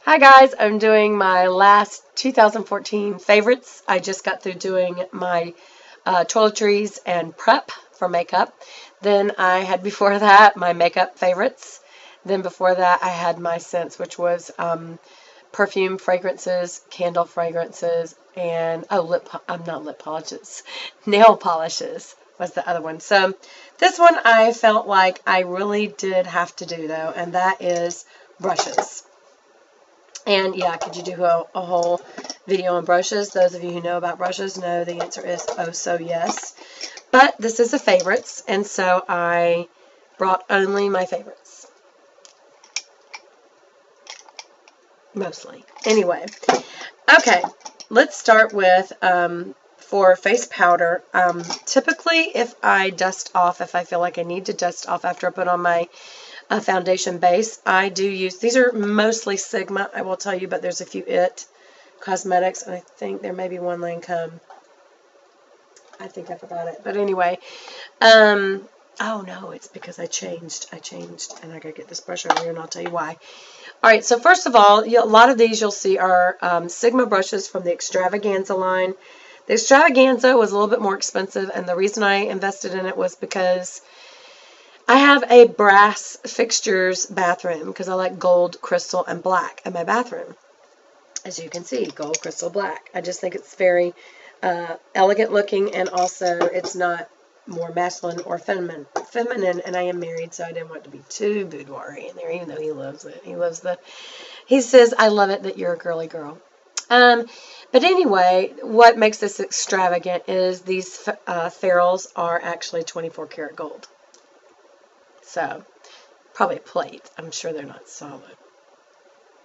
Hi guys, I'm doing my last 2014 favorites. I just got through doing my toiletries and prep for makeup. Then I had before that my makeup favorites. Then before that I had my scents, which was perfume fragrances, candle fragrances, and I'm not lip polishes, nail polishes was the other one. So this one I felt like I really did have to do though, and that is brushes. And yeah, could you do a whole video on brushes? Those of you who know about brushes know the answer is oh so yes. But this is a favorites, and so I brought only my favorites. Mostly. Anyway, okay, let's start with for face powder. Typically, if I dust off, if I feel like I need to dust off after I put on my foundation base, I do use, these are mostly Sigma, I will tell you, but there's a few IT Cosmetics, and I think there may be one Lancome. I think I forgot it. But anyway, oh no, it's because I changed, and I gotta get this brush over here, and I'll tell you why. Alright, so first of all, a lot of these you'll see are Sigma brushes from the Extravaganza line. The Extravaganza was a little bit more expensive, and the reason I invested in it was because I have a brass fixtures bathroom because I like gold, crystal, and black in my bathroom. As you can see, gold, crystal, black. I just think it's very elegant looking, and also it's not more masculine or feminine. And I am married, so I didn't want to be too boudoir-y in there, even though he loves it. He says, I love it that you're a girly girl. But anyway, what makes this extravagant is these ferrules are actually 24 karat gold. So, probably a plate. I'm sure they're not solid.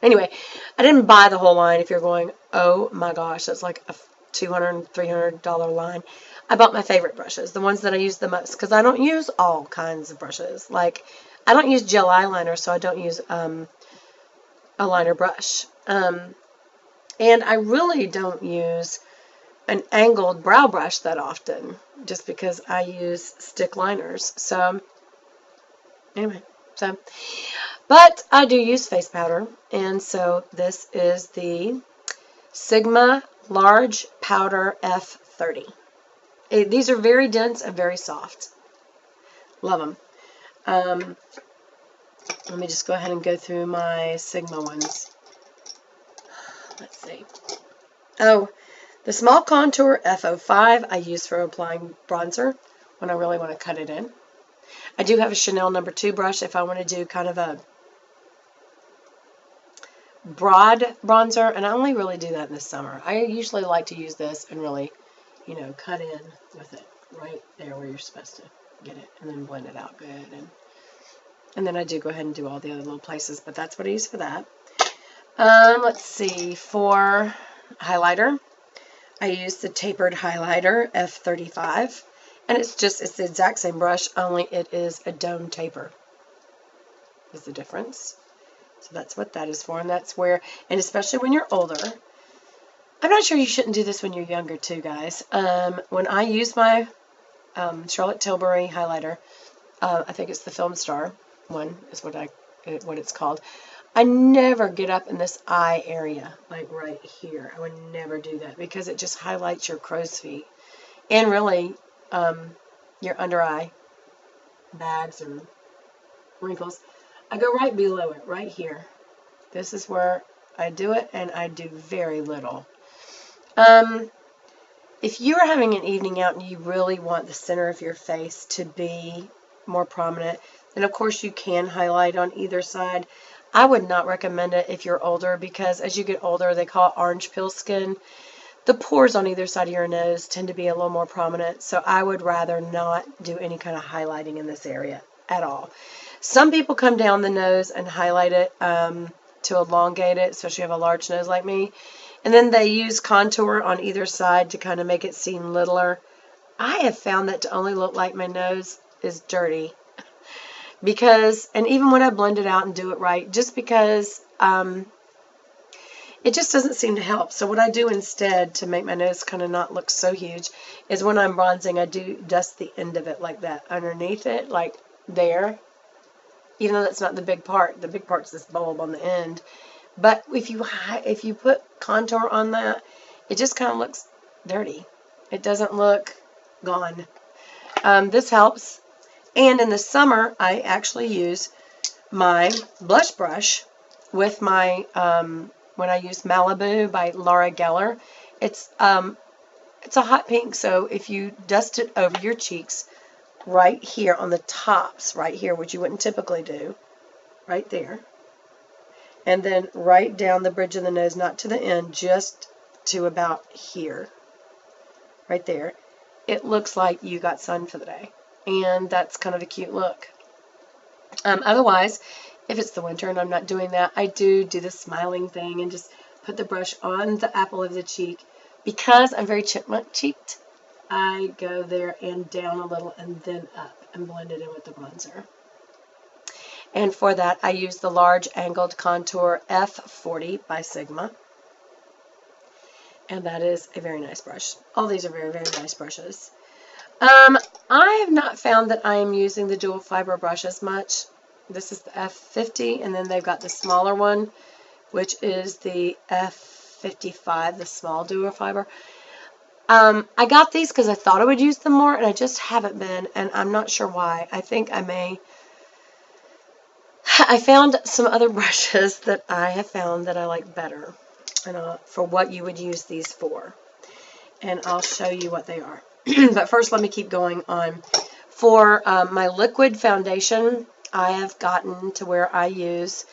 Anyway, I didn't buy the whole line. If you're going, oh my gosh, that's like a $200, $300 line. I bought my favorite brushes, the ones that I use the most, because I don't use all kinds of brushes. Like, I don't use gel eyeliner, so I don't use a liner brush. And I really don't use an angled brow brush that often, just because I use stick liners. So, anyway, but I do use face powder, and so this is the Sigma Large Powder F30. These are very dense and very soft. Love them. Let me just go ahead and go through my Sigma ones. Let's see. Oh, the Small Contour F05 I use for applying bronzer when I really want to cut it in. I do have a Chanel No. 2 brush if I want to do kind of a broad bronzer, and I only really do that in the summer. I usually like to use this and really, cut in with it right there where you're supposed to get it, and then blend it out good. And then I do go ahead and do all the other little places, but that's what I use for that. Let's see, for highlighter, I use the tapered highlighter F35, and it's the exact same brush, only it is a dome taper. Is the difference. So that's what that is for, and that's where, and especially when you're older, I'm not sure you shouldn't do this when you're younger too, guys. When I use my Charlotte Tilbury highlighter, I think it's the Film Star one is what it's called. I never get up in this eye area, like right here. I would never do that because it just highlights your crow's feet and really your under eye bags and wrinkles. I go right below it, right here. This is where I do it, and I do very little. If you are having an evening out and you really want the center of your face to be more prominent, then of course you can highlight on either side. I would not recommend it if you're older because as you get older, they call it orange peel skin. The pores on either side of your nose tend to be a little more prominent, so I would rather not do any kind of highlighting in this area at all. Some people come down the nose and highlight it to elongate it, especially if you have a large nose like me. And then they use contour on either side to kind of make it seem littler. I have found that to only look like my nose is dirty. And even when I blend it out and do it right, just because it just doesn't seem to help. So what I do instead to make my nose kind of not look so huge is when I'm bronzing, I do dust the end of it like that. Underneath it, like there. Even though that's not the big part. The big part's this bulb on the end. But if you put contour on that, it just kind of looks dirty. It doesn't look gone. This helps. And in the summer, I actually use my blush brush with my, when I use Malibu by Laura Geller. It's a hot pink, so if you dust it over your cheeks right here on the tops, right here, which you wouldn't typically do, right there, and then right down the bridge of the nose, not to the end, just to about here, right there, it looks like you got sun for the day. And that's kind of a cute look. Otherwise, if it's the winter and I'm not doing that, I do the smiling thing and just put the brush on the apple of the cheek. Because I'm very chipmunk cheeked, I go there and down a little and then up and blend it in with the bronzer. And for that, I use the Large Angled Contour F40 by Sigma. And that is a very nice brush. All these are very, very nice brushes. I have not found that I am using the dual fiber brush as much. This is the F50, and then they've got the smaller one, which is the F55, the small dual fiber. I got these because I thought I would use them more, and I just haven't been, and I'm not sure why. I think I may. I found some other brushes that I have found that I like better, and for what you would use these for. And I'll show you what they are. But first, let me keep going on. For my liquid foundation, I have gotten to where I use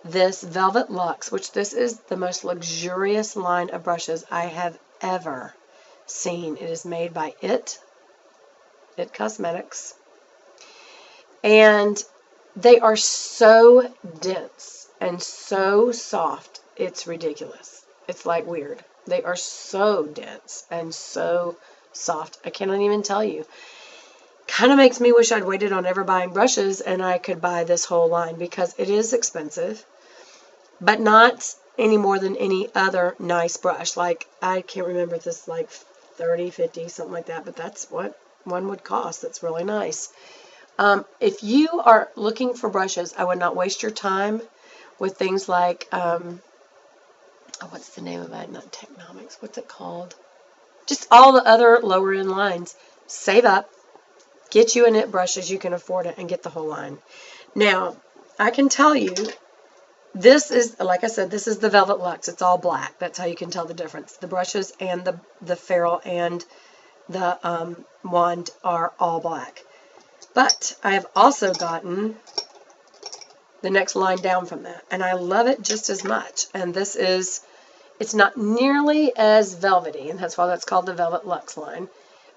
this Velvet Luxe, which this is the most luxurious line of brushes I have ever seen. It is made by IT Cosmetics. And they are so dense and so soft, it's ridiculous. It's like weird. They are so dense and so soft. I cannot even tell you. Kind of makes me wish I'd waited on ever buying brushes and I could buy this whole line, because it is expensive, but not any more than any other nice brush. Like, I can't remember if this is like 30, 50, something like that, but that's what one would cost. That's really nice. If you are looking for brushes, I would not waste your time with things like, what's the name of it? Not Technomics. What's it called? Just all the other lower end lines. Save up. Get you a knit brush as you can afford it and get the whole line. Now, I can tell you, this is, like I said, this is the Velvet Luxe. It's all black. That's how you can tell the difference. The brushes and the ferrule and the wand are all black. But I have also gotten the next line down from that, and I love it just as much. And this is, it's not nearly as velvety, and that's why that's called the Velvet Luxe line,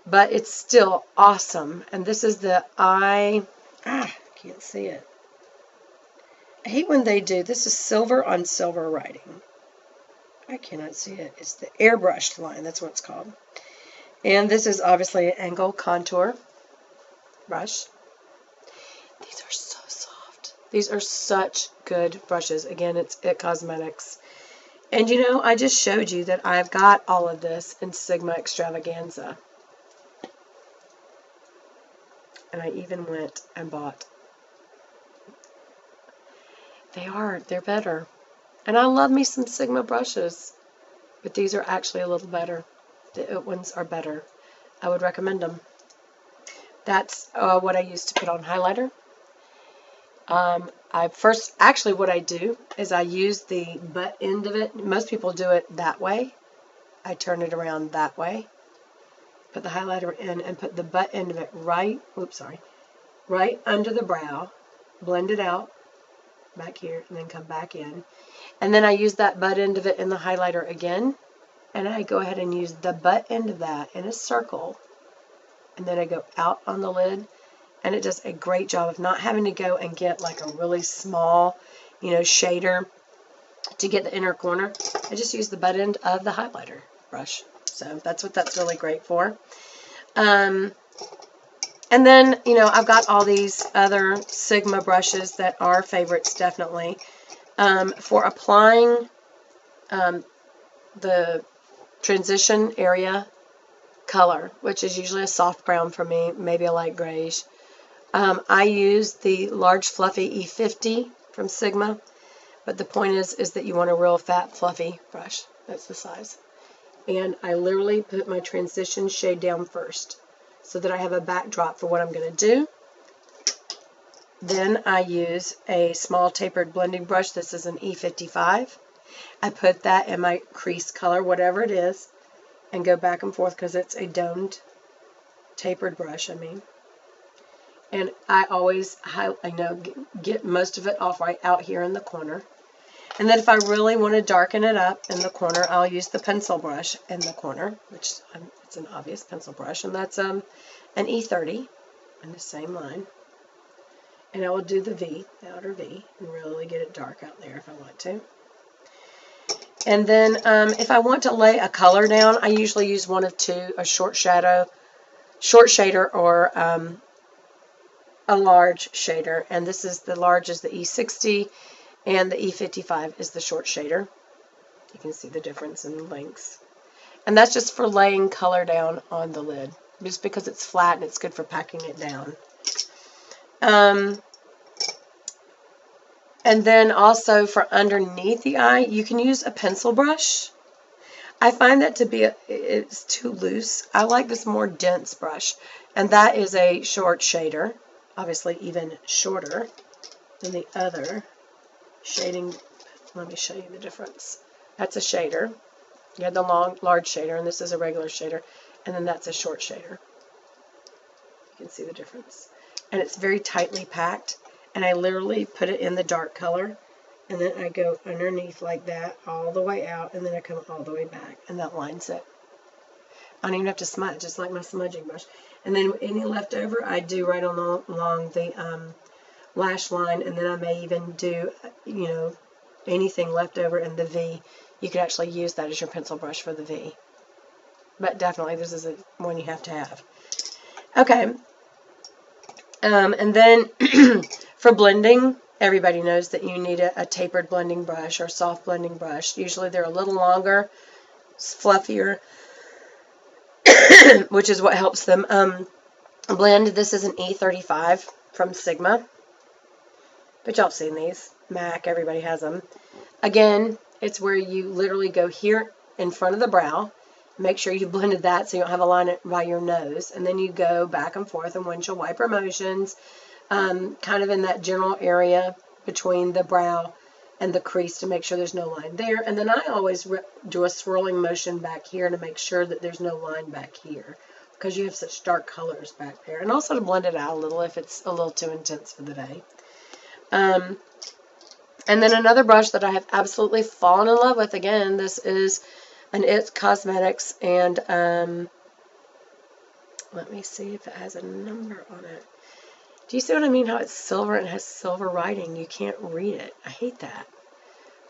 but it's still awesome. And this is the can't see it. I hate when they do, this is silver on silver writing. I cannot see it. It's the airbrushed line, that's what it's called. And this is obviously an angle contour brush. These are so soft. These are such good brushes. Again, it's IT Cosmetics. And you know, I just showed you that I've got all of this in Sigma Extravaganza. And I even went and bought. They're better. And I love me some Sigma brushes. But these are actually a little better. The IT ones are better. I would recommend them. That's what I use to put on highlighter. What I do is I use the butt end of it. Most people do it that way. I turn it around that way. Put the highlighter in and put the butt end of it right under the brow. Blend it out back here and then come back in. And then I use that butt end of it in the highlighter again. And I go ahead and use the butt end of that in a circle. And then I go out on the lid, and it does a great job of not having to go and get like a really small, shader to get the inner corner. I just use the butt end of the highlighter brush. So that's what that's really great for. And then, I've got all these other Sigma brushes that are favorites, definitely. For applying the transition area color, which is usually a soft brown for me, maybe a light grayish. I use the Large Fluffy E50 from Sigma, But the point is that you want a real fat, fluffy brush. That's the size. And I literally put my transition shade down first so that I have a backdrop for what I'm going to do. Then I use a small tapered blending brush. This is an E55. I put that in my crease color, whatever it is, and go back and forth because it's a domed tapered brush, And I always, get most of it off right out here in the corner. And then if I really want to darken it up in the corner, I'll use the pencil brush in the corner, which it's an obvious pencil brush, and that's an E30 in the same line. And I will do the V, the outer V, and really get it dark out there if I want to. And then if I want to lay a color down, I usually use one of two, a short shader, or a large shader. And this is the large is the E60, and the E55 is the short shader. You can see the difference in lengths. And that's just for laying color down on the lid, just because it's flat and it's good for packing it down. And then also for underneath the eye, you can use a pencil brush. I find that to be, it's too loose. I like this more dense brush. And that is a short shader, obviously even shorter than the other shading. Let me show you the difference. That's a shader. You have the large shader, and this is a regular shader. And then that's a short shader. You can see the difference. And it's very tightly packed. And I literally put it in the dark color, and then I go underneath like that all the way out, and then I come all the way back, and that lines it. I don't even have to smudge, just like my smudging brush. And then any leftover I do right along the lash line, and then I may even do, anything left over in the V. You could actually use that as your pencil brush for the V. But definitely this is one you have to have. Okay. And then for blending, everybody knows that you need a tapered blending brush or soft blending brush. Usually they're a little longer, fluffier, which is what helps them blend. This is an E35 from Sigma, but y'all have seen these. MAC, everybody has them. Again, it's where you literally go here in front of the brow. Make sure you blended that so you don't have a line by your nose. And then you go back and forth in windshield wiper motions, kind of in that general area between the brow and the crease to make sure there's no line there. And then I always do a swirling motion back here to make sure that there's no line back here, because you have such dark colors back there. And also to blend it out a little if it's a little too intense for the day. And then another brush that I have absolutely fallen in love with, again, this is an It Cosmetics, and let me see if it has a number on it. Do you see what I mean? How it's silver and has silver writing. You can't read it. I hate that.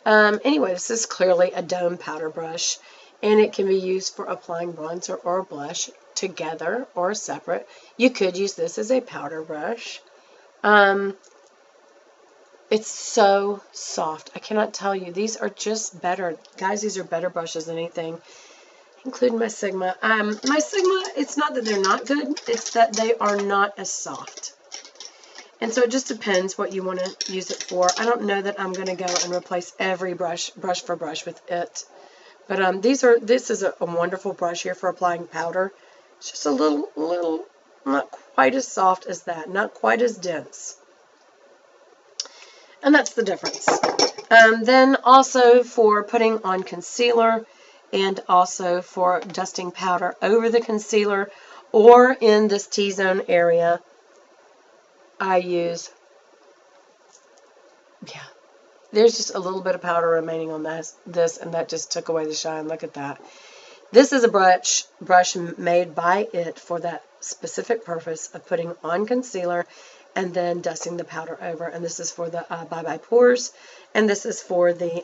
Anyway, this is clearly a dome powder brush, and it can be used for applying bronzer or blush together or separate. You could use this as a powder brush. It's so soft. I cannot tell you. These are just better. Guys, these are better brushes than anything, including my Sigma. My Sigma, it's not that they're not good. It's that they are not as soft. And so it just depends what you want to use it for. I don't know that I'm going to go and replace every brush for brush with it. But this is a wonderful brush here for applying powder. It's just a little, not quite as soft as that. Not quite as dense. And that's the difference. Then also for putting on concealer, and also for dusting powder over the concealer or in this T-zone area, I use, there's just a little bit of powder remaining on this, and that just took away the shine. Look at that. This is a brush made by It for that specific purpose of putting on concealer and then dusting the powder over. And this is for the Bye Bye Pores, and this is for the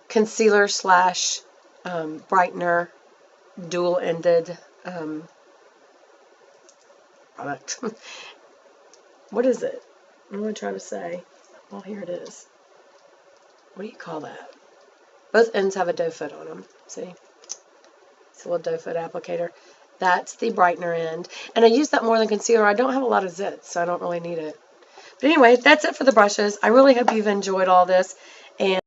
concealer slash brightener dual-ended product. What is it? What am I trying to say? Well, here it is. What do you call that? Both ends have a doe foot on them. See? It's a little doe foot applicator. That's the brightener end. And I use that more than concealer. I don't have a lot of zits, so I don't really need it. But But anyway, that's it for the brushes. I really hope you've enjoyed all this. And